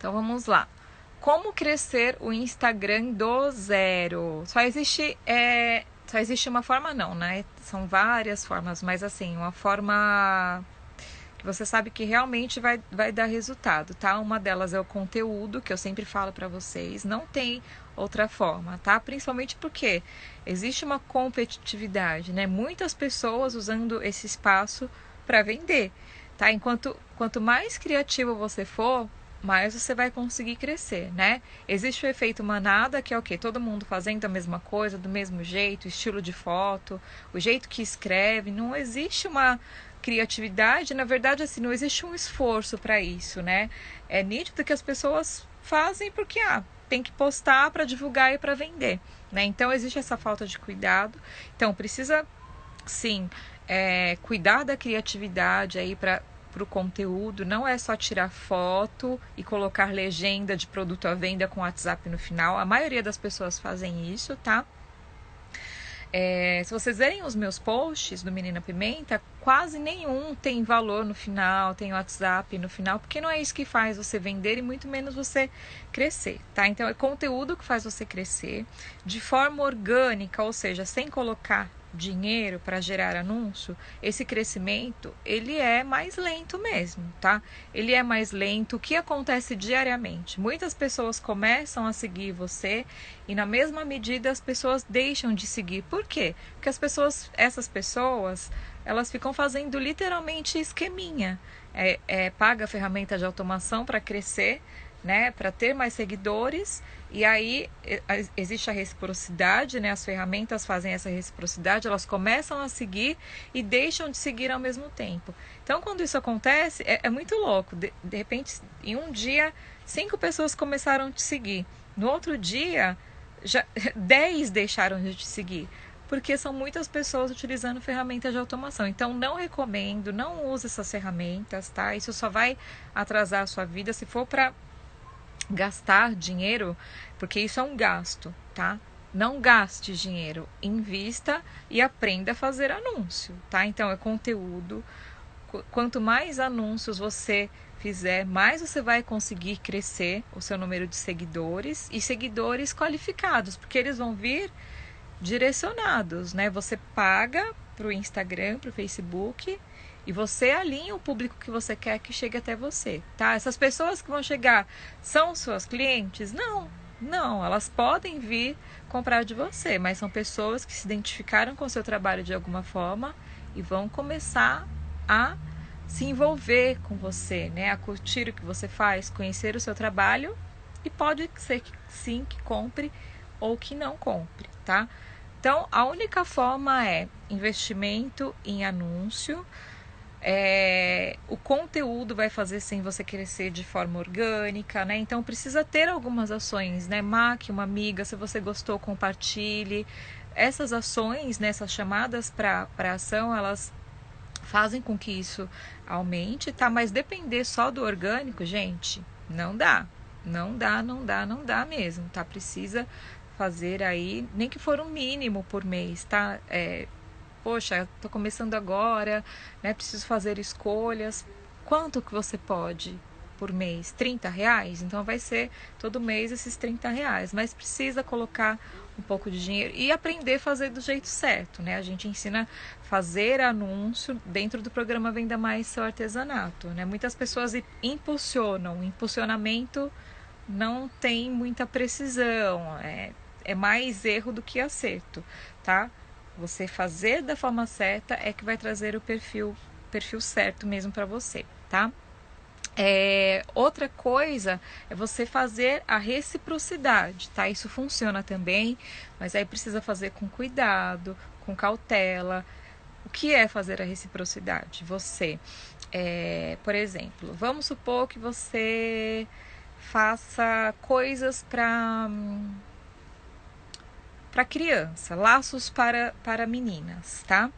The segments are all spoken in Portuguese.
Então vamos lá. Como crescer o Instagram do zero? Só existe uma forma não, né? São várias formas, mas assim, uma forma que você sabe que realmente vai dar resultado, tá? Uma delas é o conteúdo, que eu sempre falo para vocês, não tem outra forma, tá? Principalmente porque existe uma competitividade, né? Muitas pessoas usando esse espaço para vender, tá? Quanto mais criativo você for, mais você vai conseguir crescer, né? Existe o efeito manada, que é o quê? Todo mundo fazendo a mesma coisa, do mesmo jeito, estilo de foto, o jeito que escreve, não existe uma criatividade, na verdade, assim, não existe um esforço para isso, né? É nítido que as pessoas fazem porque, tem que postar para divulgar e para vender, né? Então, existe essa falta de cuidado. Então, precisa, sim, cuidar da criatividade aí para o conteúdo, não é só tirar foto e colocar legenda de produto à venda com WhatsApp no final. A maioria das pessoas fazem isso, tá? Se vocês verem os meus posts do Menina Pimenta, quase nenhum tem valor no final, tem WhatsApp no final, porque não é isso que faz você vender e muito menos você crescer, tá? Então é conteúdo que faz você crescer de forma orgânica, ou seja, sem colocar dinheiro para gerar anúncio. Esse crescimento ele é mais lento mesmo, tá? Ele é mais lento. O que acontece diariamente? Muitas pessoas começam a seguir você e na mesma medida as pessoas deixam de seguir. Por quê? Porque essas pessoas, elas ficam fazendo literalmente esqueminha. Paga a ferramenta de automação para crescer, né, para ter mais seguidores, e aí existe a reciprocidade, né, as ferramentas fazem essa reciprocidade, elas começam a seguir e deixam de seguir ao mesmo tempo. Então, quando isso acontece, é muito louco. De repente, em um dia, 5 pessoas começaram a te seguir. No outro dia, já 10 deixaram de te seguir. Porque são muitas pessoas utilizando ferramentas de automação. Então, não recomendo, não use essas ferramentas, tá? Isso só vai atrasar a sua vida se for para gastar dinheiro, porque isso é um gasto, tá? Não gaste dinheiro, invista e aprenda a fazer anúncio, tá? Então é conteúdo. Quanto mais anúncios você fizer, mais você vai conseguir crescer o seu número de seguidores e seguidores qualificados, porque eles vão vir direcionados, né? Você paga para o Instagram, para o Facebook e você alinha o público que você quer que chegue até você, tá? Essas pessoas que vão chegar são suas clientes? Não, elas podem vir comprar de você, mas são pessoas que se identificaram com o seu trabalho de alguma forma e vão começar a se envolver com você, né? A curtir o que você faz, conhecer o seu trabalho e pode ser que sim, que compre ou que não compre, tá? Então, a única forma é investimento em anúncio. O conteúdo vai fazer sim você crescer de forma orgânica, né? Então precisa ter algumas ações, né? Marque uma amiga, se você gostou, compartilhe. Essas ações, né, essas chamadas para ação, elas fazem com que isso aumente, tá? Mas depender só do orgânico, gente, não dá. Não dá mesmo, tá? Precisa fazer aí, nem que for um mínimo por mês, tá? Poxa, estou começando agora, né? Preciso fazer escolhas. Quanto que você pode por mês? R$ 30? Então vai ser todo mês esses R$ 30. Mas precisa colocar um pouco de dinheiro e aprender a fazer do jeito certo, né? A gente ensina a fazer anúncio dentro do programa Venda Mais Seu Artesanato, né? Muitas pessoas impulsionam. O impulsionamento não tem muita precisão, é mais erro do que acerto, tá? Você fazer da forma certa é que vai trazer o perfil certo mesmo para você, tá? Outra coisa é você fazer a reciprocidade, tá? Isso funciona também, mas aí precisa fazer com cuidado, com cautela. O que é fazer a reciprocidade? Você, por exemplo, vamos supor que você faça coisas para criança, laços para meninas, tá?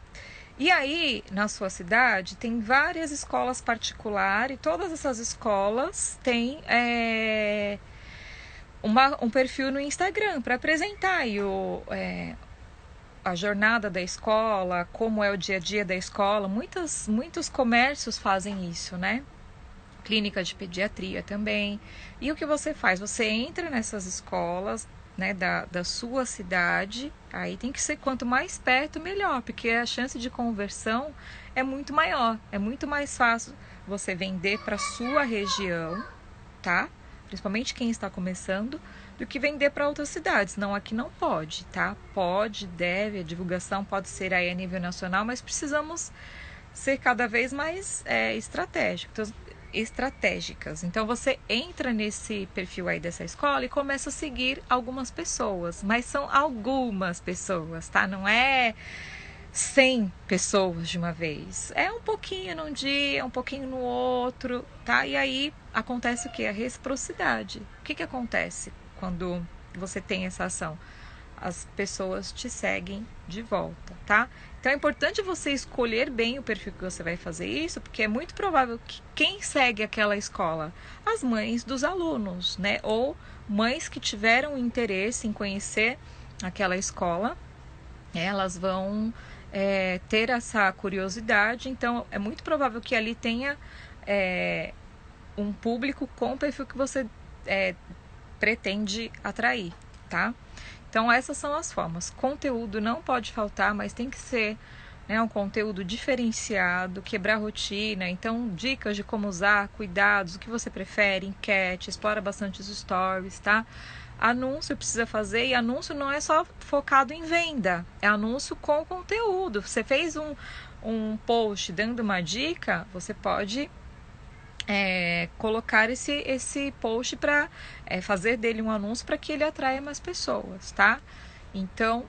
E aí, na sua cidade, tem várias escolas particulares e todas essas escolas têm um perfil no Instagram para apresentar aí a jornada da escola, como é o dia a dia da escola. Muitos comércios fazem isso, né? clínica de pediatria também. E o que você faz? Você entra nessas escolas, né, da sua cidade. Aí tem que ser quanto mais perto, melhor, porque a chance de conversão é muito maior. É muito mais fácil você vender para sua região, tá? Principalmente quem está começando, do que vender para outras cidades. Não, aqui não pode, tá? Pode, deve, a divulgação pode ser aí a nível nacional, mas precisamos ser cada vez mais estratégicas. Então você entra nesse perfil aí dessa escola e começa a seguir algumas pessoas, mas são algumas pessoas, tá? Não é 100 pessoas de uma vez. É um pouquinho num dia, um pouquinho no outro, tá? E aí acontece o quê? A reciprocidade. O que acontece quando você tem essa ação? As pessoas te seguem de volta, tá? Então é importante você escolher bem o perfil que você vai fazer isso, porque é muito provável que quem segue aquela escola, as mães dos alunos, né? Ou mães que tiveram interesse em conhecer aquela escola, elas vão ter essa curiosidade. Então é muito provável que ali tenha um público com o perfil que você pretende atrair, tá? Então essas são as formas. Conteúdo não pode faltar, mas tem que ser, né, um conteúdo diferenciado, quebrar a rotina. Então dicas de como usar, cuidados, o que você prefere, enquete, explora bastante os stories, tá? Anúncio precisa fazer, e anúncio não é só focado em venda, é anúncio com conteúdo. Você fez um post dando uma dica, você pode colocar esse post para fazer dele um anúncio para que ele atraia mais pessoas, tá? Então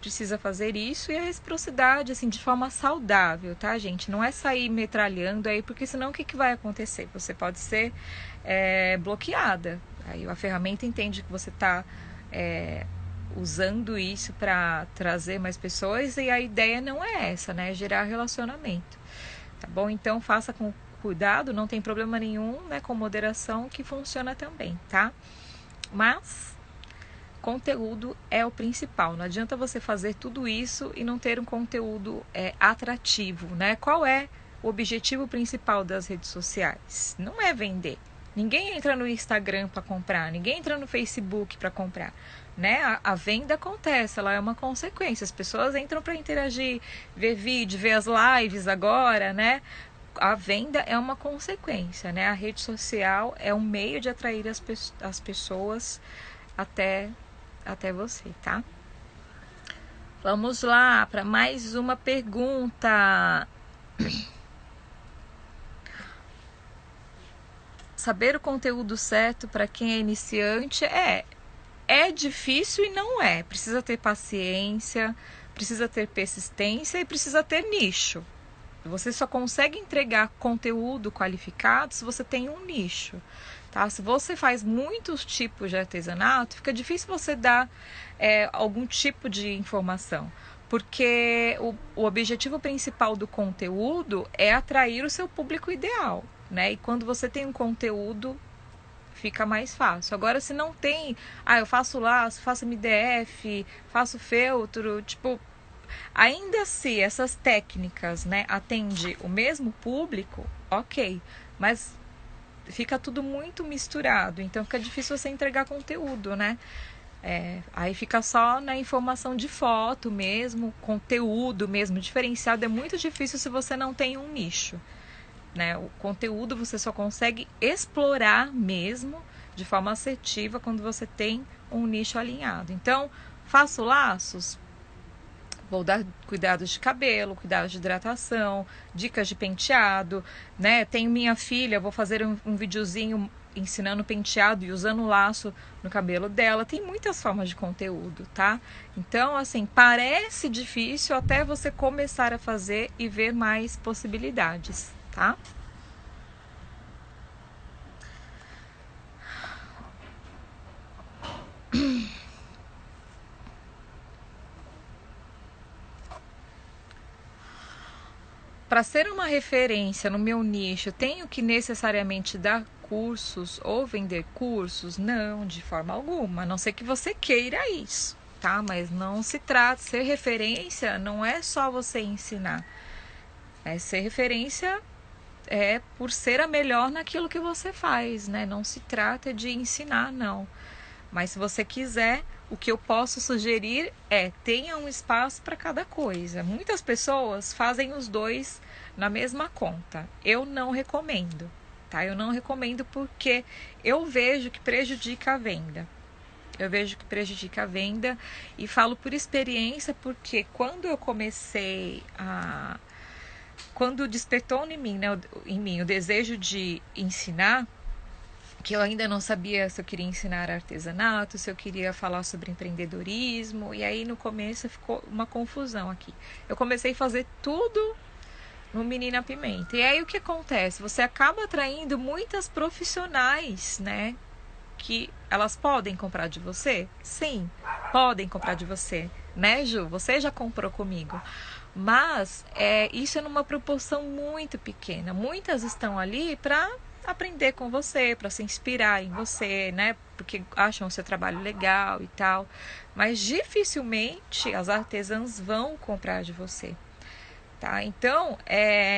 precisa fazer isso, e a reciprocidade, assim, de forma saudável, tá, gente? Não é sair metralhando aí, porque senão o que vai acontecer? Você pode ser bloqueada. Aí a ferramenta entende que você está usando isso para trazer mais pessoas, e a ideia não é essa, né? É gerar relacionamento, tá bom? Então faça com cuidado, não tem problema nenhum, né? Com moderação, que funciona também, tá? Mas conteúdo é o principal. Não adianta você fazer tudo isso e não ter um conteúdo atrativo, né? Qual é o objetivo principal das redes sociais? Não é vender. Ninguém entra no Instagram para comprar, ninguém entra no Facebook para comprar, né? A venda acontece, ela é uma consequência. As pessoas entram para interagir, ver vídeo, ver as lives agora, né? A venda é uma consequência, né? A rede social é um meio de atrair as pessoas até você, tá? Vamos lá para mais uma pergunta. Saber o conteúdo certo para quem é iniciante é difícil e não é. Precisa ter paciência, precisa ter persistência e precisa ter nicho. Você só consegue entregar conteúdo qualificado se você tem um nicho, tá? Se você faz muitos tipos de artesanato, fica difícil você dar algum tipo de informação, porque o objetivo principal do conteúdo é atrair o seu público ideal, né? E quando você tem um conteúdo, fica mais fácil. Agora, se não tem, eu faço laço, faço MDF, faço feltro, tipo, ainda se essas técnicas, né, atende o mesmo público, ok, mas fica tudo muito misturado, então fica difícil você entregar conteúdo, né? Aí fica só na informação de foto mesmo, conteúdo mesmo diferenciado, é muito difícil se você não tem um nicho, né? O conteúdo você só consegue explorar mesmo de forma assertiva quando você tem um nicho alinhado. Então, faço laços, vou dar cuidados de cabelo, cuidados de hidratação, dicas de penteado, né? Tenho minha filha, vou fazer um videozinho ensinando penteado e usando laço no cabelo dela. Tem muitas formas de conteúdo, tá? Então, assim, parece difícil até você começar a fazer e ver mais possibilidades, tá? Para ser uma referência no meu nicho, tenho que necessariamente dar cursos ou vender cursos? Não, de forma alguma, a não ser que você queira isso, tá? Mas não se trata, ser referência não é só você ensinar. Ser referência por ser a melhor naquilo que você faz, né? Não se trata de ensinar, não. Mas se você quiser, o que eu posso sugerir é tenha um espaço para cada coisa. Muitas pessoas fazem os dois na mesma conta. Eu não recomendo, tá? Eu não recomendo porque eu vejo que prejudica a venda. Eu vejo que prejudica a venda e falo por experiência porque quando eu comecei a... Quando despertou em mim, né, em mim o desejo de ensinar, que eu ainda não sabia se eu queria ensinar artesanato, se eu queria falar sobre empreendedorismo, e aí no começo ficou uma confusão aqui. Eu comecei a fazer tudo no Menina Pimenta. E aí o que acontece? Você acaba atraindo muitas profissionais, né? Que elas podem comprar de você? Sim, podem comprar de você, né, Ju? Você já comprou comigo. Mas isso é numa proporção muito pequena. Muitas estão ali para aprender com você, para se inspirar em você, né? Porque acham o seu trabalho legal e tal. Mas dificilmente as artesãs vão comprar de você. Tá? Então,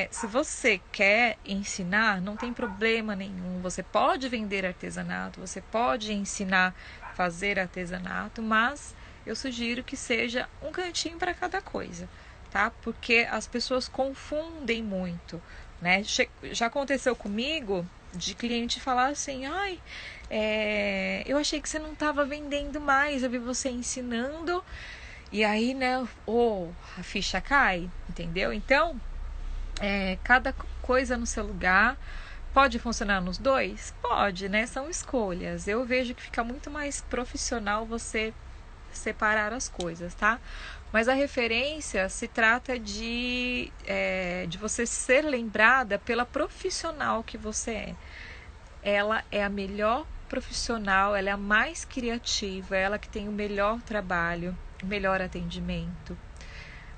se você quer ensinar, não tem problema nenhum. Você pode vender artesanato, você pode ensinar a fazer artesanato, mas eu sugiro que seja um cantinho para cada coisa, tá? Porque as pessoas confundem muito, né? Já aconteceu comigo de cliente falar assim, ai, eu achei que você não estava vendendo mais, eu vi você ensinando. E aí, né, a ficha cai, entendeu? Então, cada coisa no seu lugar. Pode funcionar nos dois? Pode, né? São escolhas. Eu vejo que fica muito mais profissional você separar as coisas, tá? Mas a referência se trata de você ser lembrada pela profissional que você é. Ela é a melhor profissional, ela é a mais criativa, ela que tem o melhor trabalho, o melhor atendimento,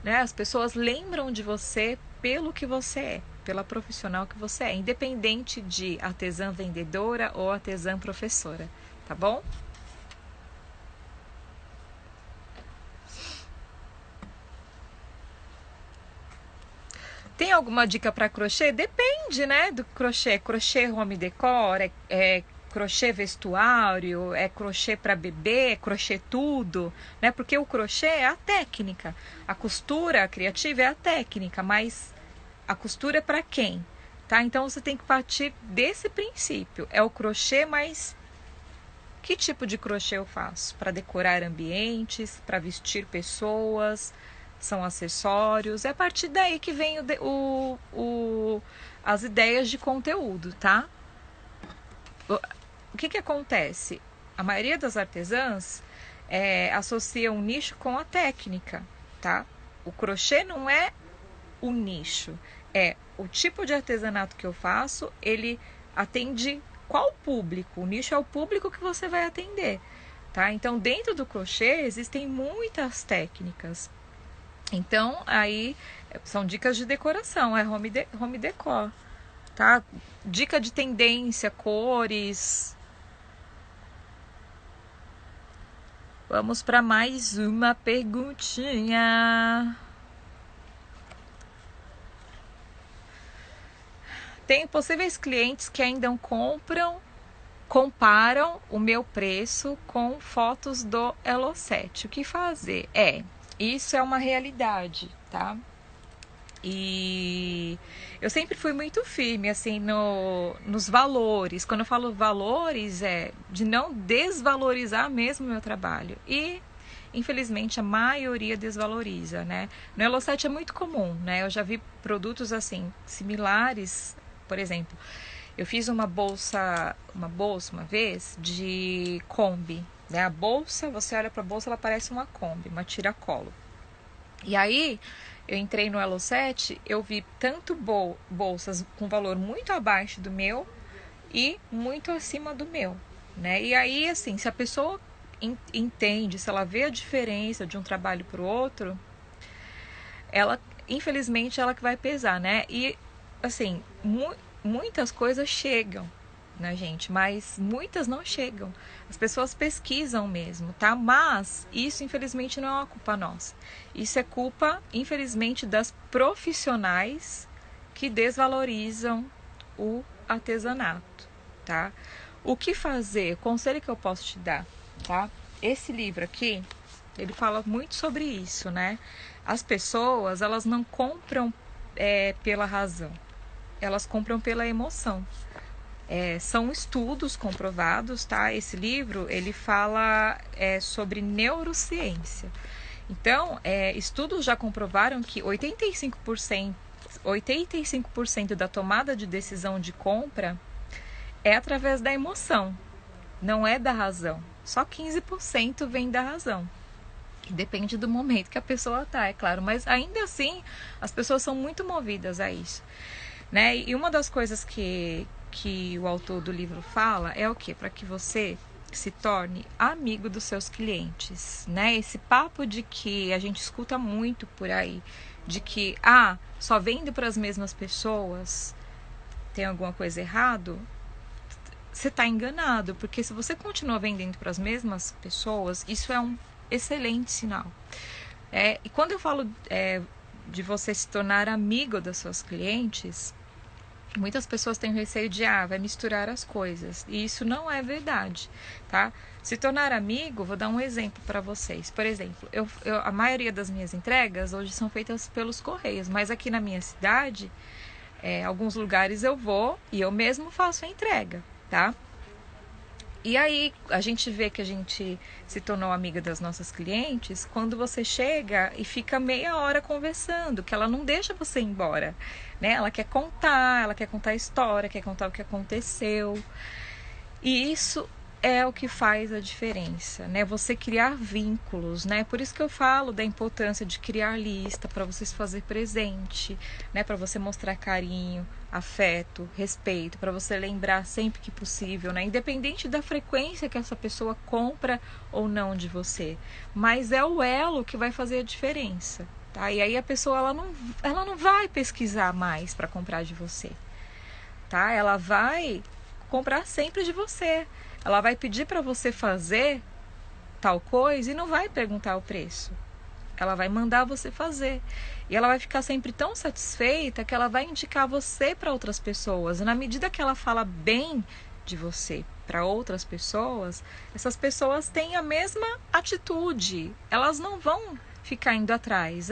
né? As pessoas lembram de você pelo que você é, pela profissional que você é, independente de artesã vendedora ou artesã professora, tá bom? Tem alguma dica para crochê? Depende, né, do crochê. Crochê home decor, crochê vestuário, é crochê para bebê, é crochê tudo, né? Porque o crochê é a técnica. A costura criativa é a técnica, mas a costura é para quem? Tá? Então você tem que partir desse princípio. É o crochê, mas que tipo de crochê eu faço? Para decorar ambientes, para vestir pessoas, são acessórios. É a partir daí que vem as ideias de conteúdo, tá? O que acontece? A maioria das artesãs associa um nicho com a técnica, tá? O crochê não é o nicho, é o tipo de artesanato que eu faço, ele atende qual público? O nicho é o público que você vai atender, tá? Então, dentro do crochê existem muitas técnicas. Então, aí são dicas de decoração, é home decor, tá? Dica de tendência, cores. Vamos para mais uma perguntinha. Tem possíveis clientes que ainda comparam o meu preço com fotos do Elo7. O que fazer? Isso é uma realidade, tá? E eu sempre fui muito firme, assim, nos valores. Quando eu falo valores, de não desvalorizar mesmo o meu trabalho. E, infelizmente, a maioria desvaloriza, né? No Elo7 é muito comum, né? Eu já vi produtos, assim, similares. Por exemplo, eu fiz uma bolsa uma vez de Kombi, né? A bolsa, você olha para a bolsa, ela parece uma Kombi, uma tiracolo. E aí, eu entrei no Elo7, eu vi tanto bolsas com valor muito abaixo do meu e muito acima do meu, né? E aí, assim, se a pessoa entende, se ela vê a diferença de um trabalho para o outro, infelizmente, ela que vai pesar, né? E, assim, muitas coisas chegam, né, gente? Mas muitas não chegam. As pessoas pesquisam mesmo, tá? Mas isso, infelizmente, não é uma culpa nossa. Isso é culpa, infelizmente, das profissionais que desvalorizam o artesanato, tá? O que fazer? O conselho que eu posso te dar, tá? Esse livro aqui, ele fala muito sobre isso, né? As pessoas, elas não compram pela razão, elas compram pela emoção. São estudos comprovados, tá? Esse livro, ele fala sobre neurociência. Então, estudos já comprovaram que 85% da tomada de decisão de compra é através da emoção, não é da razão. Só 15% vem da razão. Depende do momento que a pessoa tá, é claro. Mas ainda assim, as pessoas são muito movidas a isso, né? E uma das coisas que o autor do livro fala é o quê? Para que você se torne amigo dos seus clientes, né? Esse papo de que a gente escuta muito por aí, de que, só vendo para as mesmas pessoas, tem alguma coisa errado, você está enganado, porque se você continua vendendo para as mesmas pessoas, isso é um excelente sinal. E quando eu falo de você se tornar amigo das suas clientes, muitas pessoas têm receio de, vai misturar as coisas. E isso não é verdade, tá? Se tornar amigo, vou dar um exemplo para vocês. Por exemplo, a maioria das minhas entregas hoje são feitas pelos correios, mas aqui na minha cidade, alguns lugares eu vou e eu mesmo faço a entrega, tá? E aí, a gente vê que a gente se tornou amiga das nossas clientes quando você chega e fica meia hora conversando, que ela não deixa você ir embora, né? Ela quer contar a história, quer contar o que aconteceu. E isso é o que faz a diferença, né? Você criar vínculos, né? Por isso que eu falo da importância de criar lista para você se fazer presente, né? Para você mostrar carinho, afeto, respeito, para você lembrar sempre que possível, né? Independente da frequência que essa pessoa compra ou não de você, mas é o elo que vai fazer a diferença, tá? E aí a pessoa ela não vai pesquisar mais para comprar de você, tá? Ela vai comprar sempre de você. Ela vai pedir para você fazer tal coisa e não vai perguntar o preço. Ela vai mandar você fazer. E ela vai ficar sempre tão satisfeita que ela vai indicar você para outras pessoas. E na medida que ela fala bem de você para outras pessoas, essas pessoas têm a mesma atitude. Elas não vão ficar indo atrás.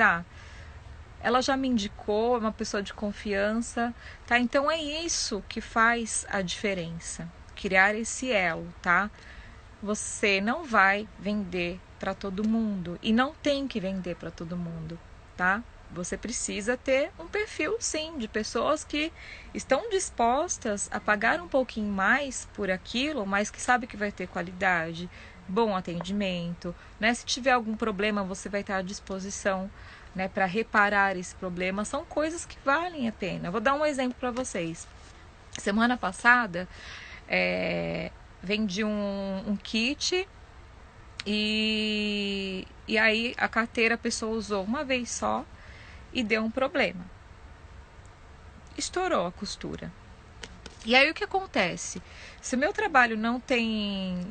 Ela já me indicou, é uma pessoa de confiança, tá? Então é isso que faz a diferença. Criar esse elo, tá? Você não vai vender para todo mundo e não tem que vender para todo mundo, tá? Você precisa ter um perfil, sim, de pessoas que estão dispostas a pagar um pouquinho mais por aquilo, mas que sabe que vai ter qualidade, bom atendimento, né? Se tiver algum problema, você vai estar à disposição, né, para reparar esse problema. São coisas que valem a pena. Vou dar um exemplo para vocês. Semana passada, vendi um kit e aí a carteira a pessoa usou uma vez só e deu um problema. Estourou a costura. E aí o que acontece? Se o meu trabalho não tem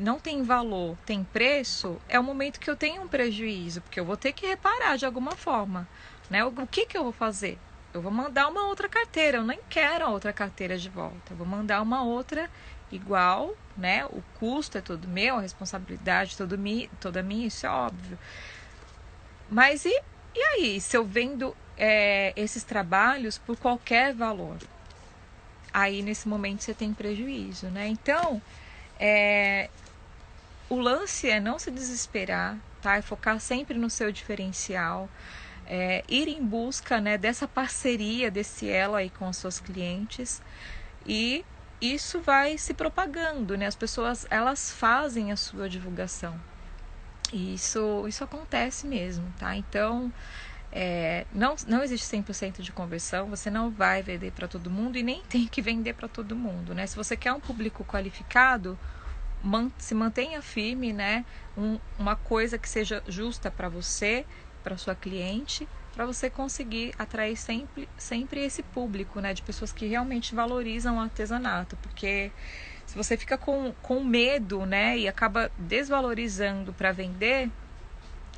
valor, tem preço, é o momento que eu tenho um prejuízo, porque eu vou ter que reparar de alguma forma, né? O que eu vou fazer? Eu vou mandar uma outra carteira, eu nem quero a outra carteira de volta. Eu vou mandar uma outra igual, né? O custo é todo meu, a responsabilidade toda minha, isso é óbvio. Mas e aí, se eu vendo esses trabalhos por qualquer valor? Aí nesse momento você tem prejuízo, né? Então, o lance é não se desesperar, tá? É focar sempre no seu diferencial, ir em busca, né, dessa parceria, desse elo aí com os seus clientes, e isso vai se propagando, né? As pessoas, elas fazem a sua divulgação. E isso acontece mesmo, tá? Então, não existe 100% de conversão, você não vai vender para todo mundo e nem tem que vender para todo mundo, né? Se você quer um público qualificado, se mantenha firme, né? Uma coisa que seja justa para você, para sua cliente, para você conseguir atrair sempre esse público, né? De pessoas que realmente valorizam o artesanato, porque se você fica com medo, né? E acaba desvalorizando para vender,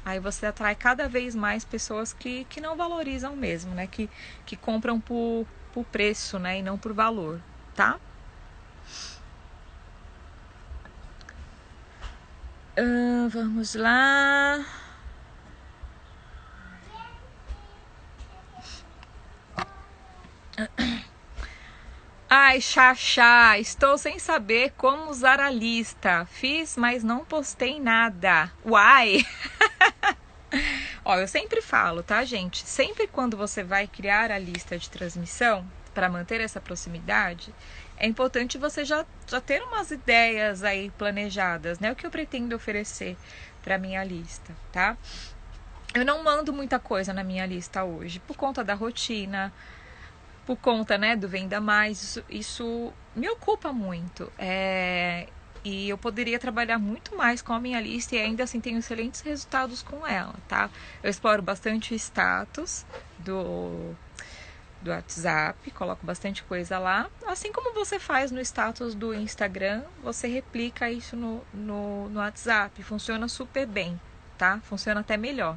aí você atrai cada vez mais pessoas que não valorizam mesmo, né? Que compram por preço, né? E não por valor. tá? Vamos lá. Ai, Xaxá, estou sem saber como usar a lista. Fiz, mas não postei nada. Uai! Ó, eu sempre falo, tá, gente? Sempre quando você vai criar a lista de transmissão, para manter essa proximidade, é importante você já ter umas ideias aí planejadas, né? O que eu pretendo oferecer para minha lista, tá? Eu não mando muita coisa na minha lista hoje, por conta da rotina, por conta, né, do Venda Mais. Isso me ocupa muito. E eu poderia trabalhar muito mais com a minha lista e ainda assim tenho excelentes resultados com ela, tá? Eu exploro bastante o status do WhatsApp, coloco bastante coisa lá. Assim como você faz no status do Instagram, você replica isso no WhatsApp. Funciona super bem, tá? Funciona até melhor.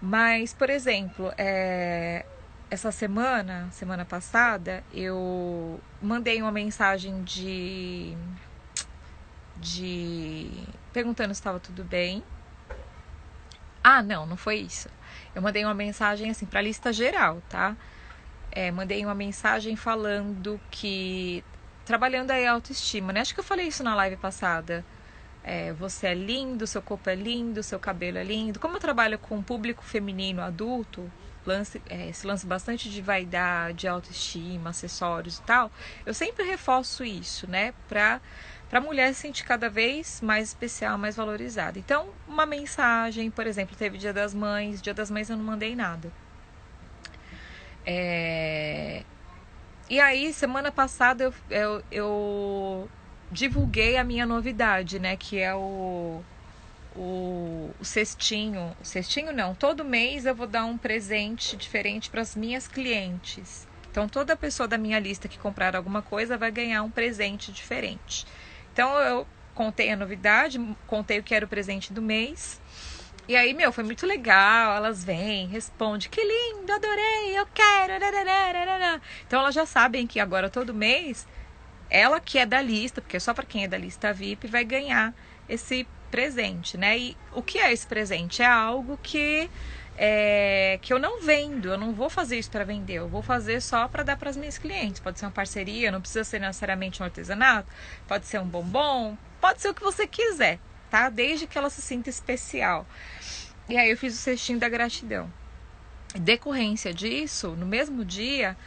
Mas, por exemplo, essa semana passada, eu mandei uma mensagem perguntando se estava tudo bem. Ah, não foi isso. Eu mandei uma mensagem assim para a lista geral, tá? Mandei uma mensagem falando que trabalhando aí a autoestima, né? Acho que eu falei isso na live passada. Você é lindo, seu corpo é lindo, seu cabelo é lindo. Como eu trabalho com um público feminino adulto, esse lance bastante de vaidade, autoestima, acessórios e tal, eu sempre reforço isso, né? Pra mulher se sentir cada vez mais especial, mais valorizada. Então, uma mensagem, por exemplo, teve Dia das Mães eu não mandei nada. E aí, semana passada, eu divulguei a minha novidade, né? Que é o cestinho. O cestinho não, todo mês eu vou dar um presente diferente para as minhas clientes. Então, toda pessoa da minha lista que comprar alguma coisa vai ganhar um presente diferente. Então, eu contei a novidade, contei o que era o presente do mês. E aí, foi muito legal. Elas vêm, respondem, que lindo, adorei, eu quero. Então, elas já sabem que agora todo mês, ela que é da lista, porque só para quem é da lista VIP, vai ganhar esse presente, né? E o que é esse presente? É algo que eu não vendo, eu não vou fazer isso para vender, eu vou fazer só para dar para as minhas clientes. Pode ser uma parceria, não precisa ser necessariamente um artesanato, pode ser um bombom, pode ser o que você quiser, tá? Desde que ela se sinta especial. E aí eu fiz o cestinho da gratidão. Decorrência disso, no mesmo dia,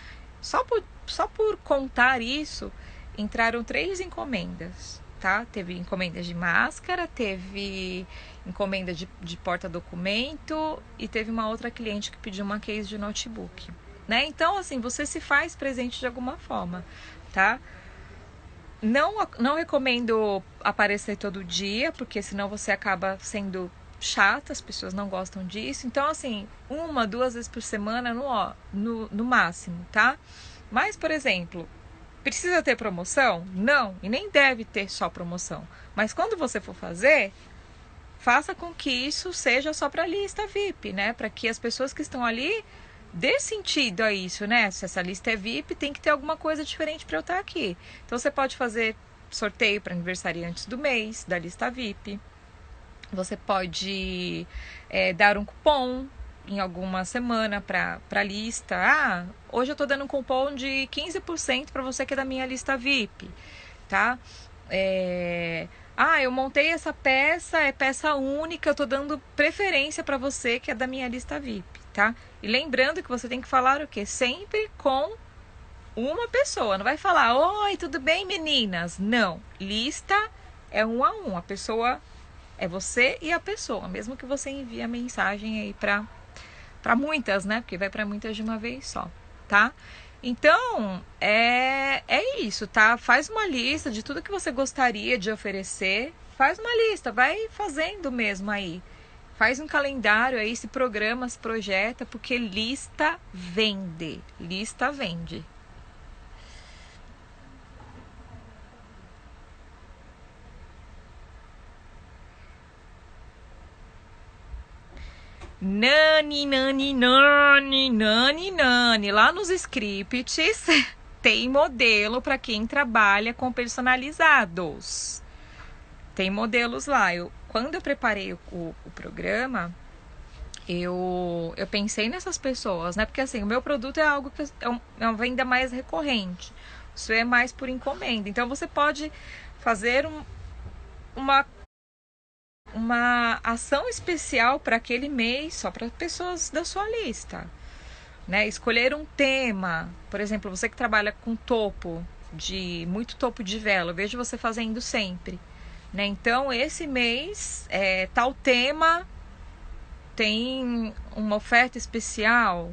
só por contar isso, entraram 3 encomendas, tá? Teve encomendas de máscara, teve encomenda de porta-documento e teve uma outra cliente que pediu uma case de notebook, né? Então, assim, você se faz presente de alguma forma, tá? Não recomendo aparecer todo dia, porque senão você acaba sendo chata, as pessoas não gostam disso. Então, assim, 1, 2 vezes por semana no máximo, tá? Mas, por exemplo, precisa ter promoção? Não, e nem deve ter só promoção. Mas quando você for fazer, faça com que isso seja só para a lista VIP, né? Para que as pessoas que estão ali dê sentido a isso, né? Se essa lista é VIP, tem que ter alguma coisa diferente para eu estar aqui. Então, você pode fazer sorteio para aniversariantes do mês, da lista VIP. Você pode dar um cupom em alguma semana para a lista. Hoje eu tô dando um cupom de 15% para você que é da minha lista VIP, tá? Eu montei essa peça, é peça única, eu tô dando preferência para você que é da minha lista VIP, tá? E lembrando que você tem que falar o quê? Sempre com uma pessoa, não vai falar, oi, tudo bem, meninas? Não, lista é 1 a 1, a pessoa é você e a pessoa, mesmo que você envie a mensagem aí para muitas, né? Porque vai para muitas de uma vez só, tá? Então, é isso, tá? Faz uma lista de tudo que você gostaria de oferecer. Faz uma lista, vai fazendo mesmo aí. Faz um calendário aí, se programa, se projeta, porque lista vende. Lista vende. Nani. Lá nos scripts tem modelo para quem trabalha com personalizados. Tem modelos lá. Quando eu preparei o programa, eu pensei nessas pessoas, né? Porque assim, o meu produto é algo que é uma venda mais recorrente. O seu é mais por encomenda. Então você pode fazer uma ação especial para aquele mês, só para pessoas da sua lista, né? Escolher um tema, por exemplo, você que trabalha com muito topo de vela, eu vejo você fazendo sempre, né? Então esse mês tal tema tem uma oferta especial,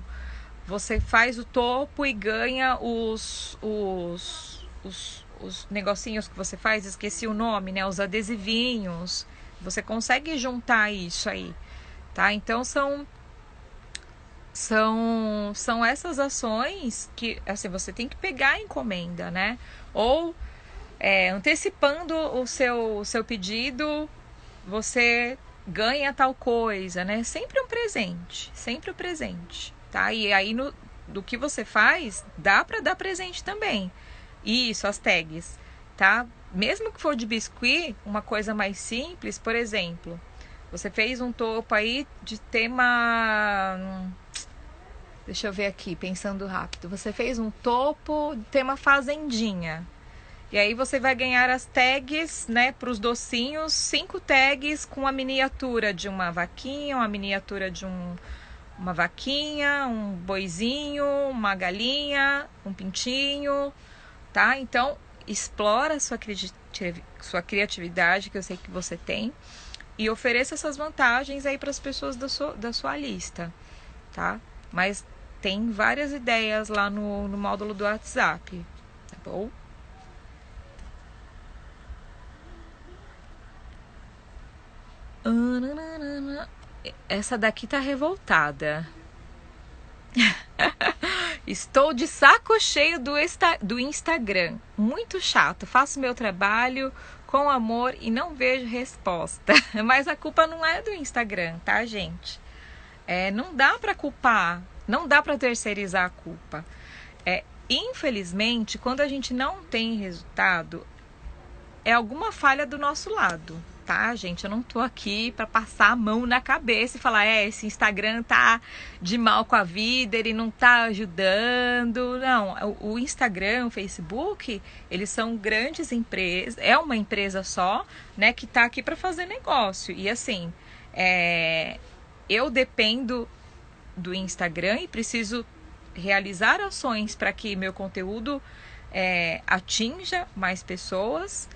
você faz o topo e ganha os negocinhos que você faz, esqueci o nome, né? Os adesivinhos. Você consegue juntar isso aí, tá? Então são essas ações que, assim, você tem que pegar a encomenda, né? Ou antecipando o seu pedido, você ganha tal coisa, né? Sempre um presente, tá? E aí do que você faz, dá para dar presente também. Isso, as tags, tá? Mesmo que for de biscuit, uma coisa mais simples, por exemplo, você fez um topo aí de tema. Deixa eu ver aqui, pensando rápido. Você fez um topo de tema fazendinha. E aí você vai ganhar as tags, né, para os docinhos, 5 tags com a miniatura de uma vaquinha, uma miniatura de uma vaquinha, um boizinho, uma galinha, um pintinho, tá? Então, explora a sua criatividade, que eu sei que você tem, e ofereça essas vantagens aí para as pessoas da sua lista, tá? Mas tem várias ideias lá no módulo do WhatsApp, tá bom? Essa daqui tá revoltada. Estou de saco cheio do Instagram. Muito chato. Faço meu trabalho com amor e não vejo resposta. Mas a culpa não é do Instagram, tá, gente? Não dá pra culpar. Não dá pra terceirizar a culpa. Infelizmente, quando a gente não tem resultado, é alguma falha do nosso lado, tá, gente? Eu não tô aqui para passar a mão na cabeça e falar, esse Instagram tá de mal com a vida, ele não tá ajudando. Não, o Instagram, o Facebook, eles são grandes empresas, é uma empresa só, né, que tá aqui para fazer negócio. E assim, eu dependo do Instagram e preciso realizar ações para que meu conteúdo atinja mais pessoas.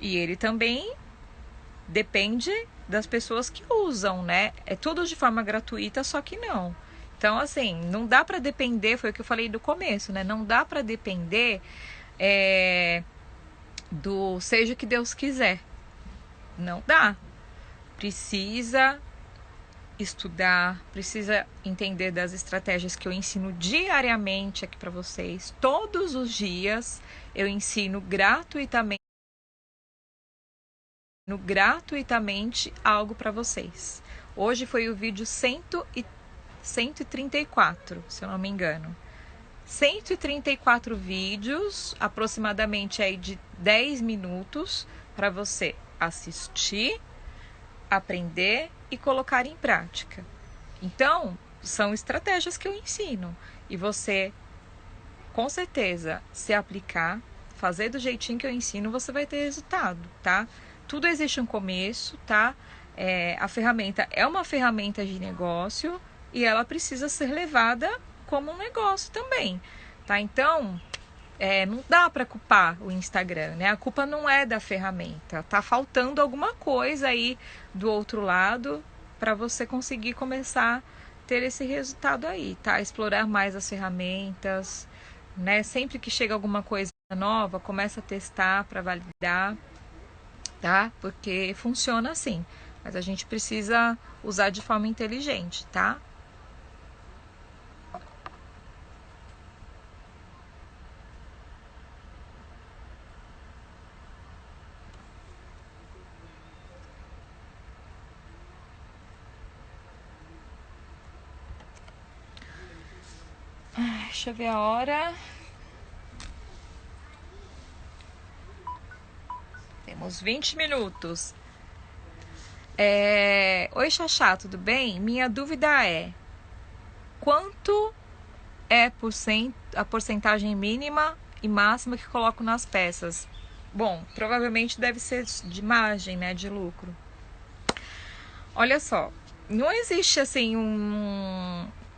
E ele também depende das pessoas que usam, né? É tudo de forma gratuita, só que não. Então, assim, não dá para depender, foi o que eu falei do começo, né? Não dá para depender do seja o que Deus quiser. Não dá. Precisa estudar, precisa entender das estratégias que eu ensino diariamente aqui para vocês. Todos os dias eu ensino gratuitamente algo para vocês. Hoje foi o vídeo 134, se eu não me engano. 134 vídeos, aproximadamente aí de 10 minutos, para você assistir, aprender e colocar em prática. Então, são estratégias que eu ensino. E você, com certeza, se aplicar, fazer do jeitinho que eu ensino, você vai ter resultado, tá? Tudo existe um começo, tá? A ferramenta é uma ferramenta de negócio e ela precisa ser levada como um negócio também, tá? Então, não dá para culpar o Instagram, né? A culpa não é da ferramenta. Tá faltando alguma coisa aí do outro lado para você conseguir começar a ter esse resultado aí, tá? Explorar mais as ferramentas, né? Sempre que chega alguma coisa nova, começa a testar para validar, tá? Porque funciona assim, mas a gente precisa usar de forma inteligente, tá? Deixa eu ver a hora. vamos, 20 minutos. Oi, Xaxá, tudo bem? Minha dúvida é: quanto é a porcentagem mínima e máxima que coloco nas peças? Bom, provavelmente deve ser de margem, né, de lucro. Olha só, não existe assim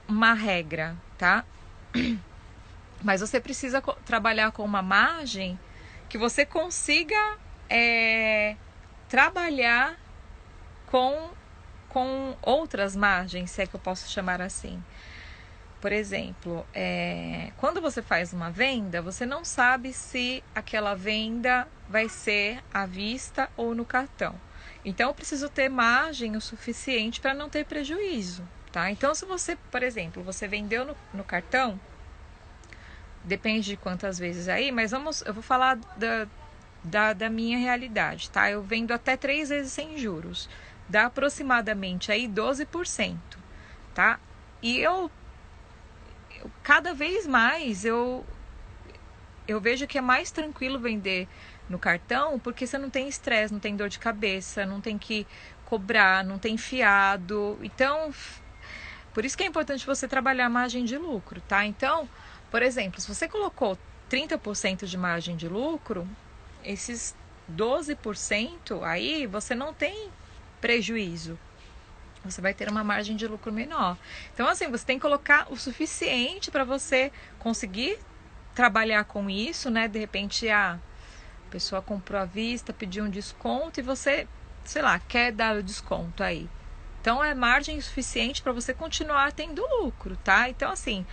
uma regra, tá? Mas você precisa trabalhar com uma margem que você consiga trabalhar com outras margens, se é que eu posso chamar assim. Por exemplo, quando você faz uma venda, você não sabe se aquela venda vai ser à vista ou no cartão. Então, eu preciso ter margem o suficiente para não ter prejuízo, tá? Então, se você, por exemplo, você vendeu no cartão, depende de quantas vezes aí, mas eu vou falar da minha realidade, tá? Eu vendo até 3 vezes sem juros, dá aproximadamente aí 12%, tá? E eu cada vez mais eu vejo que é mais tranquilo vender no cartão, porque você não tem estresse, não tem dor de cabeça, não tem que cobrar, não tem fiado. Então, por isso que é importante você trabalhar a margem de lucro, tá? Então, por exemplo, se você colocou 30% de margem de lucro, esses 12% aí você não tem prejuízo. Você vai ter uma margem de lucro menor. Então, assim, você tem que colocar o suficiente para você conseguir trabalhar com isso, né? De repente, a pessoa comprou à vista, pediu um desconto e você, sei lá, quer dar o desconto aí. Então, é margem suficiente para você continuar tendo lucro, tá? Então, assim,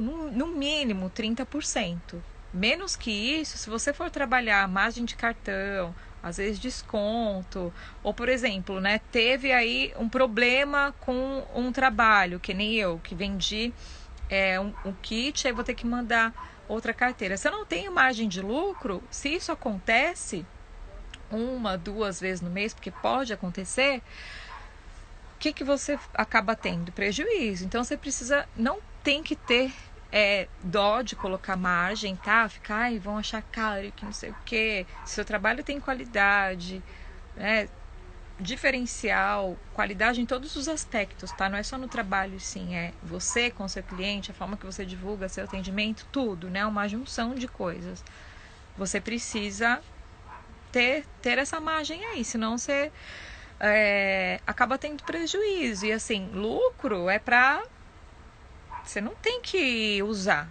no mínimo 30%. Menos que isso, se você for trabalhar a margem de cartão, às vezes desconto, ou por exemplo, né, teve aí um problema com um trabalho, que nem eu, que vendi um kit, aí vou ter que mandar outra carteira. Se eu não tenho margem de lucro, se isso acontece 1, 2 vezes no mês, porque pode acontecer, o que você acaba tendo? Prejuízo. Então você não tem que ter dó de colocar margem, tá? Ficar, vão achar caro, que não sei o que. Seu trabalho tem qualidade, né? Diferencial, qualidade em todos os aspectos, tá? Não é só no trabalho, sim. É você com seu cliente, a forma que você divulga seu atendimento, tudo, né? Uma junção de coisas. Você precisa ter essa margem aí, senão você acaba tendo prejuízo. E assim, lucro é pra... Você não tem que usar.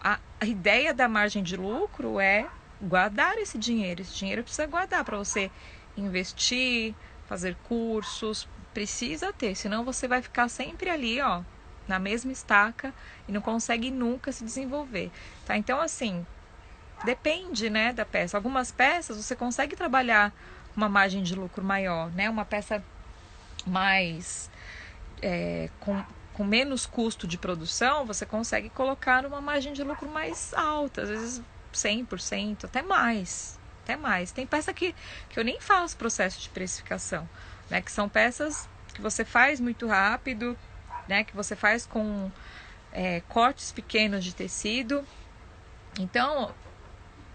A ideia da margem de lucro é guardar esse dinheiro. Esse dinheiro precisa guardar para você investir, fazer cursos. Precisa ter, senão você vai ficar sempre ali, ó, na mesma estaca e não consegue nunca se desenvolver, tá? Então, assim, depende, né, da peça. Algumas peças você consegue trabalhar uma margem de lucro maior, né? Uma peça mais com menos custo de produção, você consegue colocar uma margem de lucro mais alta, às vezes 100%, até mais. Tem peça que eu nem faço processo de precificação, né? Que são peças que você faz muito rápido, né? Que você faz com cortes pequenos de tecido. Então,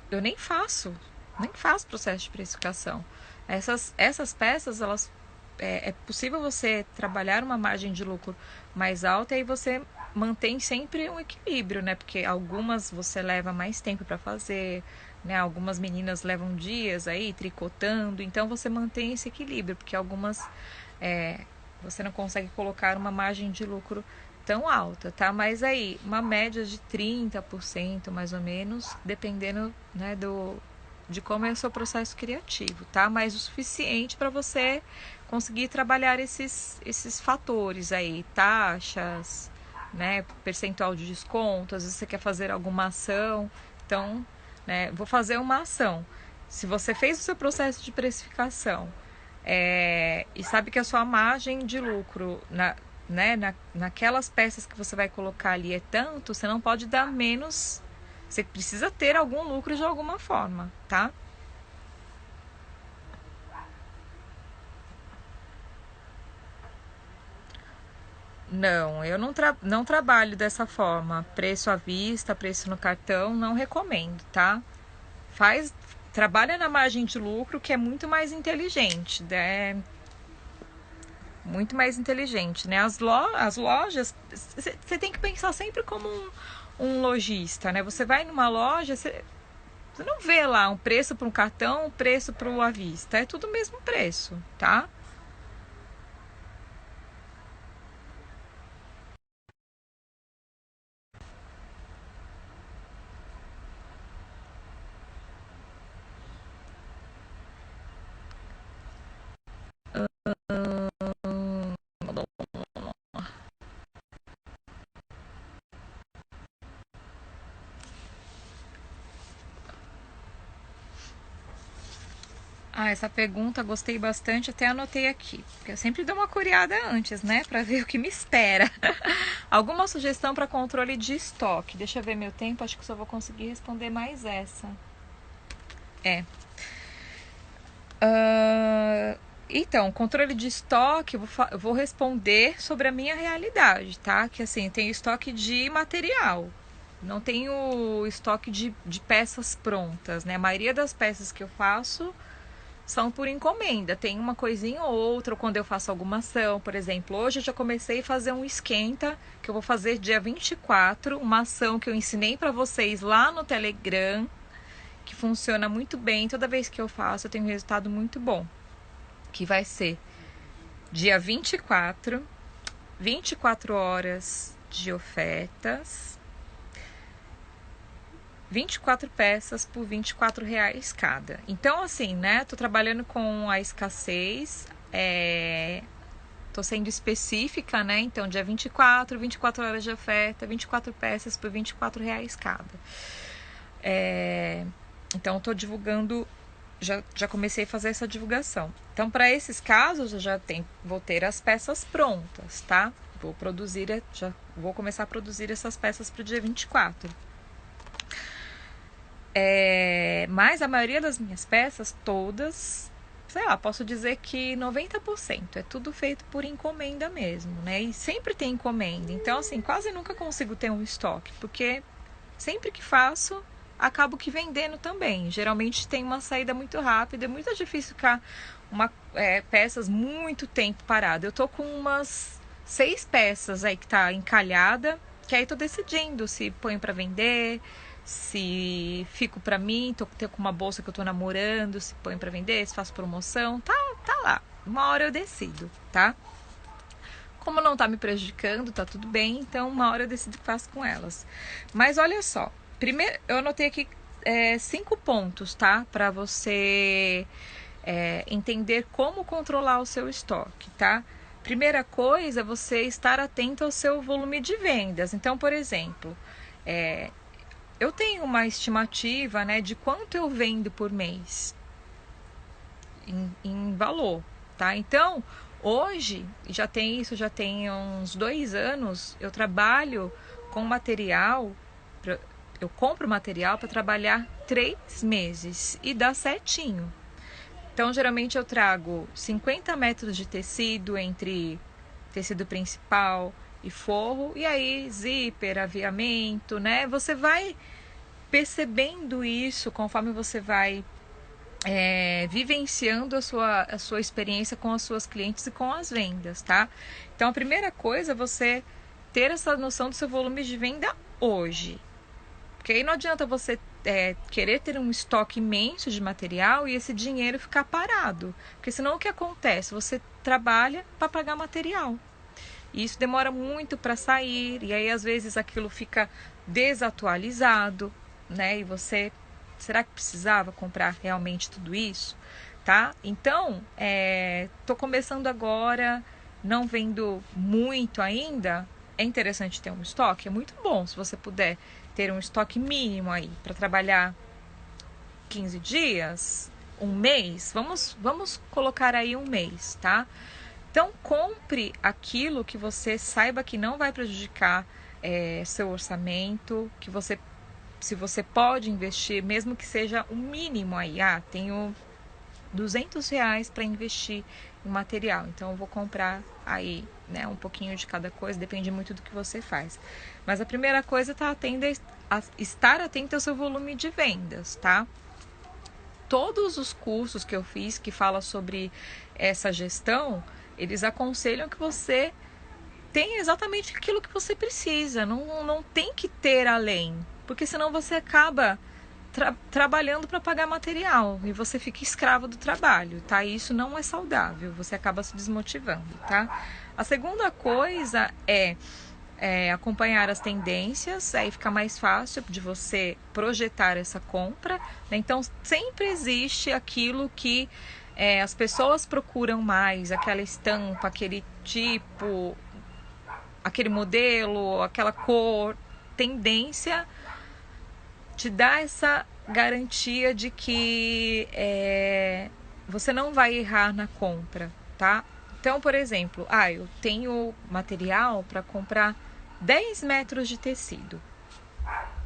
eu nem faço processo de precificação. Essas peças, elas é possível você trabalhar uma margem de lucro mais alta e aí você mantém sempre um equilíbrio, né? Porque algumas você leva mais tempo para fazer, né? Algumas meninas levam dias aí tricotando, então você mantém esse equilíbrio, porque algumas você não consegue colocar uma margem de lucro tão alta, tá? Mas aí, uma média de 30% mais ou menos, dependendo, né, de como é o seu processo criativo, tá? Mas o suficiente para você conseguir trabalhar esses fatores aí, taxas, né, percentual de desconto, às vezes você quer fazer alguma ação, então, né, vou fazer uma ação. Se você fez o seu processo de precificação e sabe que a sua margem de lucro naquelas peças que você vai colocar ali é tanto, você não pode dar menos. Você precisa ter algum lucro de alguma forma, tá? Não, eu não trabalho dessa forma. Preço à vista, preço no cartão, não recomendo, tá? Faz trabalha na margem de lucro, que é muito mais inteligente, né? Muito mais inteligente, né? As lojas, você tem que pensar sempre como um lojista, né? Você vai numa loja, você não vê lá um preço para um cartão, um preço para o à vista. É tudo o mesmo preço, tá? Ah, essa pergunta gostei bastante, até anotei aqui. Porque eu sempre dou uma curiada antes, né? Pra ver o que me espera. Alguma sugestão para controle de estoque? Deixa eu ver meu tempo, acho que só vou conseguir responder mais essa. É. Então, controle de estoque, eu vou responder sobre a minha realidade, tá? Que assim, tem estoque de material. Não tenho estoque de peças prontas, né? A maioria das peças que eu faço são por encomenda. Tem uma coisinha ou outra quando eu faço alguma ação. Por exemplo, hoje eu já comecei a fazer um esquenta que eu vou fazer dia 24, uma ação que eu ensinei para vocês lá no Telegram, que funciona muito bem. Toda vez que eu faço, eu tenho um resultado muito bom. Que vai ser dia 24, 24 horas de ofertas, 24 peças por R$ 24 cada. Então, assim, né? Tô trabalhando com a escassez, tô sendo específica, né? Então, dia 24 horas de oferta, 24 peças por R$ 24 cada. Então, tô divulgando, já comecei a fazer essa divulgação. Então, para esses casos, eu vou ter as peças prontas, tá? Já vou começar a produzir essas peças para o dia 24. Mas a maioria das minhas peças, todas, sei lá, posso dizer que 90% é tudo feito por encomenda mesmo, né? E sempre tem encomenda. Então, assim, quase nunca consigo ter um estoque, porque sempre que faço, acabo que vendendo também. Geralmente tem uma saída muito rápida, é muito difícil ficar peças muito tempo parado. Eu tô com umas 6 peças aí que tá encalhada, que aí tô decidindo se ponho para vender, se fico pra mim, tenho com uma bolsa que eu tô namorando, se ponho pra vender, se faço promoção, tá lá. Uma hora eu decido, tá? Como não tá me prejudicando, tá tudo bem, então uma hora eu decido o que faço com elas. Mas olha só, primeiro eu anotei aqui 5 pontos, tá? Pra você entender como controlar o seu estoque, tá? Primeira coisa é você estar atento ao seu volume de vendas. Então, por exemplo, eu tenho uma estimativa, né, de quanto eu vendo por mês em valor, tá? Então, hoje, já tem uns 2 anos, eu trabalho com material, eu compro material para trabalhar 3 meses e dá certinho. Então, geralmente eu trago 50 metros de tecido entre tecido principal e forro, e aí zíper, aviamento, né? Você vai percebendo isso conforme você vai vivenciando a sua experiência com as suas clientes e com as vendas, tá? Então, a primeira coisa é você ter essa noção do seu volume de venda hoje. Porque aí não adianta você querer ter um estoque imenso de material e esse dinheiro ficar parado. Porque senão o que acontece? Você trabalha para pagar material. E isso demora muito para sair, e aí às vezes aquilo fica desatualizado, né? E você, será que precisava comprar realmente tudo isso? Tá? Então, tô começando agora, não vendo muito ainda. É interessante ter um estoque, é muito bom se você puder ter um estoque mínimo aí para trabalhar 15 dias, um mês. Vamos colocar aí um mês, tá? Então, compre aquilo que você saiba que não vai prejudicar seu orçamento, se você pode investir, mesmo que seja o mínimo aí. Tenho R$ 200 para investir em material, então eu vou comprar aí, né, um pouquinho de cada coisa, depende muito do que você faz. Mas a primeira coisa é estar atento ao seu volume de vendas, tá? todos os cursos que eu fiz que falam sobre essa gestão, eles aconselham que você tenha exatamente aquilo que você precisa. Não tem que ter além, porque senão você acaba trabalhando para pagar material e você fica escravo do trabalho, tá? E isso não é saudável, você acaba se desmotivando, tá? A segunda coisa é acompanhar as tendências, aí fica mais fácil de você projetar essa compra, né? Então sempre existe aquilo que as pessoas procuram mais, aquela estampa, aquele tipo, aquele modelo, aquela cor, tendência te dá essa garantia de que você não vai errar na compra, tá? Então, por exemplo, eu tenho material para comprar 10 metros de tecido.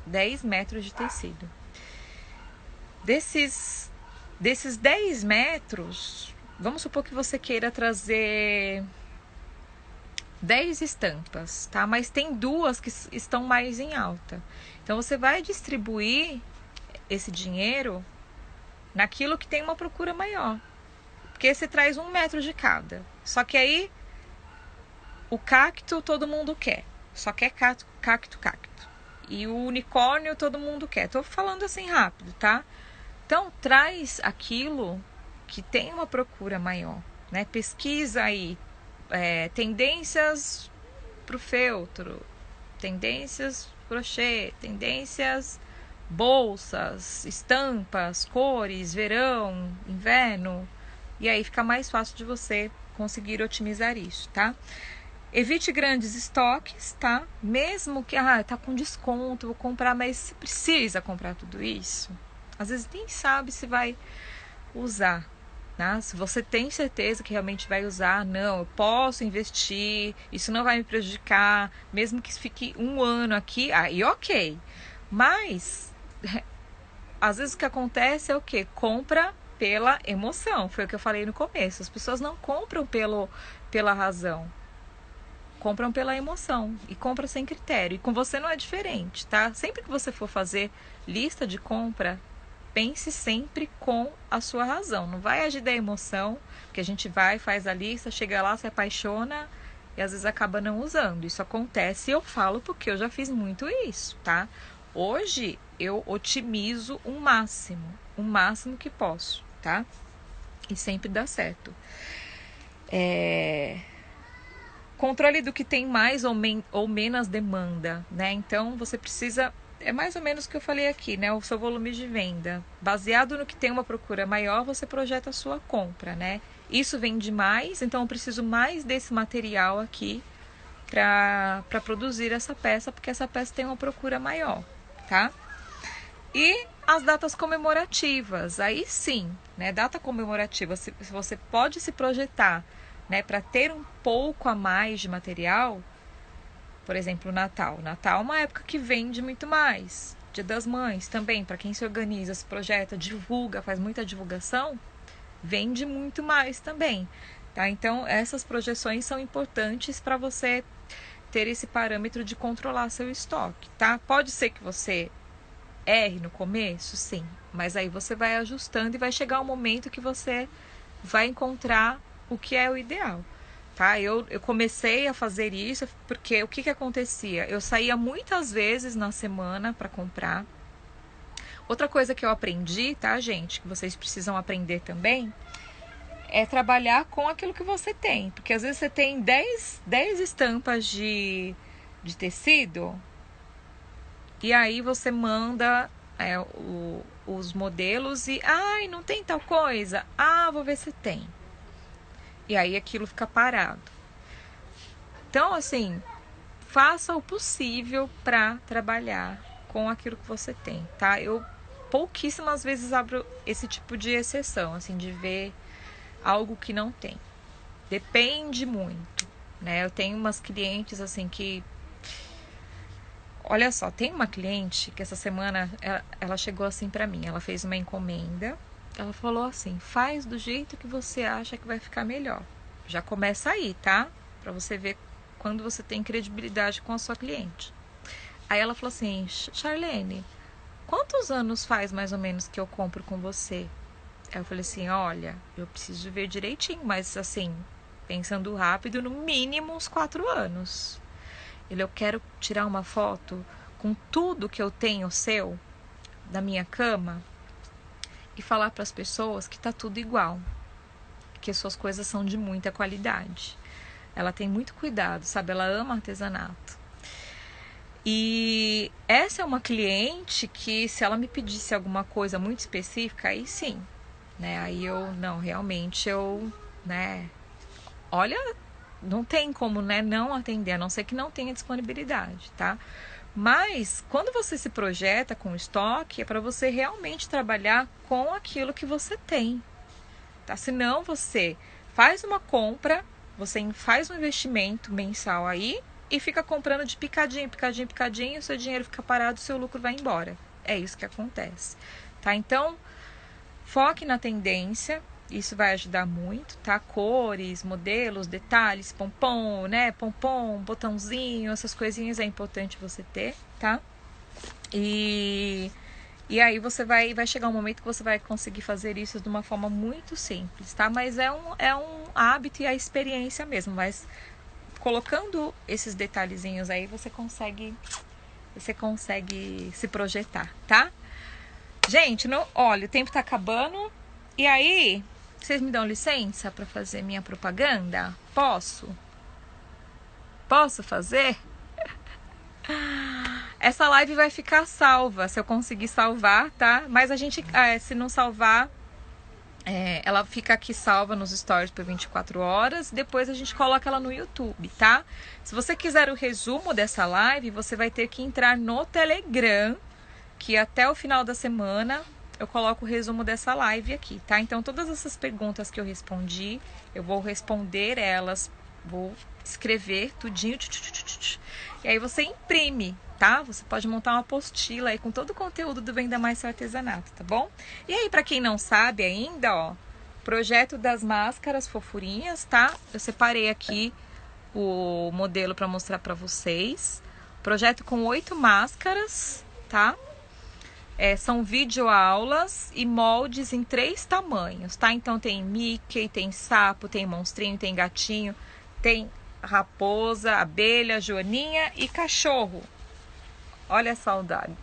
10 metros de tecido. Desses 10 metros, vamos supor que você queira trazer 10 estampas, tá? Mas tem duas que estão mais em alta. Então, você vai distribuir esse dinheiro naquilo que tem uma procura maior. Porque você traz 1 metro de cada. Só que aí, o cacto todo mundo quer. Só quer cacto. E o unicórnio todo mundo quer. Tô falando assim rápido, tá? Então, traz aquilo que tem uma procura maior, né? Pesquisa aí tendências pro feltro, tendências crochê, tendências bolsas, estampas, cores, verão, inverno, e aí fica mais fácil de você conseguir otimizar isso, tá? Evite grandes estoques, tá? Mesmo que tá com desconto, vou comprar, mas você precisa comprar tudo isso. Às vezes nem sabe se vai usar. Se você tem certeza que realmente vai usar, não, eu posso investir, isso não vai me prejudicar, mesmo que fique 1 ano aqui, aí ok. Mas, às vezes o que acontece é o quê? Compra pela emoção, foi o que eu falei no começo. As pessoas não compram pela razão, compram pela emoção e compram sem critério. E com você não é diferente, tá? Sempre que você for fazer lista de compra, pense sempre com a sua razão. Não vai agir da emoção, porque a gente faz a lista, chega lá, se apaixona e às vezes acaba não usando. Isso acontece e eu falo porque eu já fiz muito isso, tá? Hoje eu otimizo o máximo que posso, tá? E sempre dá certo. Controle do que tem mais ou menos demanda, né? Então você precisa... É mais ou menos o que eu falei aqui, né? O seu volume de venda. Baseado no que tem uma procura maior, você projeta a sua compra, né? Isso vende mais, então eu preciso mais desse material aqui para produzir essa peça, porque essa peça tem uma procura maior, tá? E as datas comemorativas, aí sim, né? Data comemorativa, se você pode se projetar, né? Para ter um pouco a mais de material. Por exemplo, o Natal. Natal é uma época que vende muito mais. Dia das Mães também, para quem se organiza, se projeta, divulga, faz muita divulgação, vende muito mais também, tá? Então, essas projeções são importantes para você ter esse parâmetro de controlar seu estoque, tá? Pode ser que você erre no começo, sim, mas aí você vai ajustando e vai chegar um momento que você vai encontrar o que é o ideal. Tá? Eu comecei a fazer isso porque o que acontecia? Eu saía muitas vezes na semana para comprar. Outra coisa que eu aprendi, tá, gente? Que vocês precisam aprender também, é trabalhar com aquilo que você tem. Porque às vezes você tem 10 estampas de tecido e aí você manda os modelos e... não tem tal coisa? Vou ver se tem. E aí aquilo fica parado. Então, assim, faça o possível para trabalhar com aquilo que você tem, tá? Eu pouquíssimas vezes abro esse tipo de exceção, assim, de ver algo que não tem. Depende muito, né? Eu tenho umas clientes, assim, que... Olha só, tem uma cliente que essa semana ela chegou assim para mim. Ela fez uma encomenda. Ela falou assim: faz do jeito que você acha que vai ficar melhor. Já começa aí, tá? Pra você ver quando você tem credibilidade com a sua cliente. Aí ela falou assim: Charlene, quantos anos faz mais ou menos que eu compro com você? Aí eu falei assim, olha, eu preciso ver direitinho, mas assim, pensando rápido, no mínimo uns 4 anos. Eu quero tirar uma foto com tudo que eu tenho seu, da minha cama, e falar para as pessoas que tá tudo igual, que suas coisas são de muita qualidade. Ela tem muito cuidado, sabe? Ela ama artesanato. E essa é uma cliente que, se ela me pedisse alguma coisa muito específica, aí sim, né? Aí eu, não, realmente eu, né? Olha, não tem como, né, não atender, a não ser que não tenha disponibilidade, tá? Mas, quando você se projeta com estoque, é para você realmente trabalhar com aquilo que você tem, tá? Senão você faz uma compra, você faz um investimento mensal aí e fica comprando de picadinho, picadinho, picadinho, o seu dinheiro fica parado, o seu lucro vai embora. É isso que acontece, tá? Então, foque na tendência, isso vai ajudar muito, tá? Cores, modelos, detalhes, pompom, né? Pompom, botãozinho, essas coisinhas é importante você ter, tá? E aí você vai chegar um momento que você vai conseguir fazer isso de uma forma muito simples, tá? Mas é um hábito e a experiência mesmo, mas colocando esses detalhezinhos aí, você consegue se projetar, tá? Gente, olha, o tempo tá acabando. E aí, vocês me dão licença para fazer minha propaganda? Posso? Posso fazer? Essa live vai ficar salva, se eu conseguir salvar, tá? Mas a gente, se não salvar, ela fica aqui salva nos stories por 24 horas. Depois a gente coloca ela no YouTube, tá? Se você quiser o resumo dessa live, você vai ter que entrar no Telegram, que até o final da semana eu coloco o resumo dessa live aqui, tá? Então, todas essas perguntas que eu respondi, eu vou responder elas, vou escrever tudinho, e aí você imprime, tá? Você pode montar uma apostila aí com todo o conteúdo do Venda Mais Seu Artesanato, tá bom? E aí, pra quem não sabe ainda, ó, projeto das máscaras fofurinhas, tá? Eu separei aqui o modelo pra mostrar pra vocês. Projeto com 8 máscaras, tá? São videoaulas e moldes em 3 tamanhos, tá? Então tem Mickey, tem sapo, tem monstrinho, tem gatinho, tem raposa, abelha, joaninha e cachorro. Olha a saudade.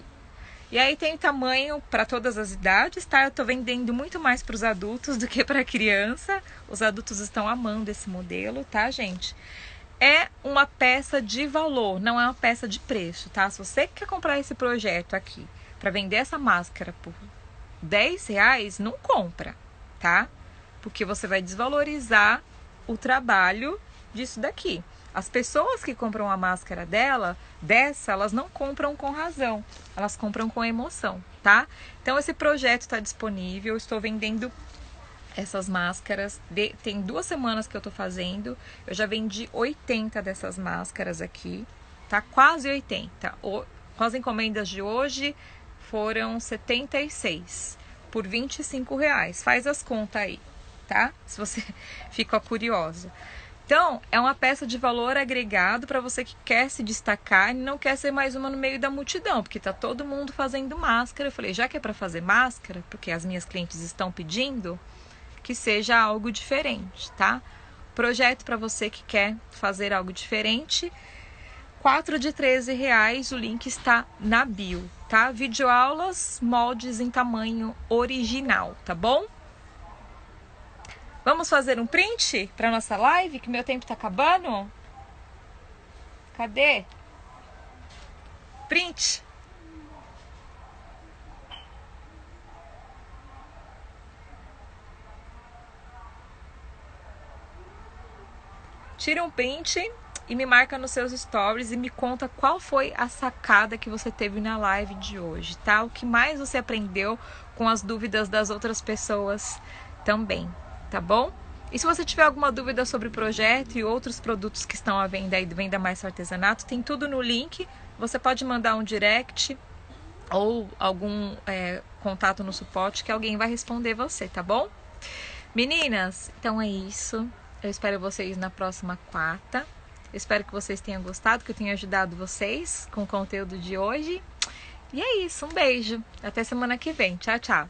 E aí tem tamanho para todas as idades, tá? Eu tô vendendo muito mais para os adultos do que para criança. Os adultos estão amando esse modelo, tá, gente? É uma peça de valor, não é uma peça de preço, tá? Se você quer comprar esse projeto aqui para vender essa máscara por R$10, não compra, tá? Porque você vai desvalorizar o trabalho disso daqui. As pessoas que compram a máscara dessa, elas não compram com razão, elas compram com emoção, tá? Então esse projeto está disponível, eu estou vendendo essas máscaras, tem 2 semanas que eu tô fazendo, eu já vendi 80 dessas máscaras aqui, tá? Quase 80. Com as encomendas de hoje, foram 76 por R$25. Faz as contas aí, tá? Se você ficou curioso. Então, é uma peça de valor agregado para você que quer se destacar e não quer ser mais uma no meio da multidão, porque tá todo mundo fazendo máscara. Eu falei, já que é para fazer máscara, porque as minhas clientes estão pedindo, que seja algo diferente, tá? Projeto para você que quer fazer algo diferente. 4 de R$13, o link está na bio, tá? Videoaulas, moldes em tamanho original, tá bom? Vamos fazer um print para nossa live, que meu tempo tá acabando? Cadê? Print. Tira um print e me marca nos seus stories e me conta qual foi a sacada que você teve na live de hoje, tá? O que mais você aprendeu com as dúvidas das outras pessoas também, tá bom? E se você tiver alguma dúvida sobre o projeto e outros produtos que estão à venda aí do Venda Mais Seu Artesanato, tem tudo no link. Você pode mandar um direct ou algum contato no suporte que alguém vai responder você, tá bom? Meninas, então é isso. Eu espero vocês na próxima quarta. Eu espero que vocês tenham gostado, que eu tenha ajudado vocês com o conteúdo de hoje. E é isso, um beijo. Até semana que vem. Tchau, tchau.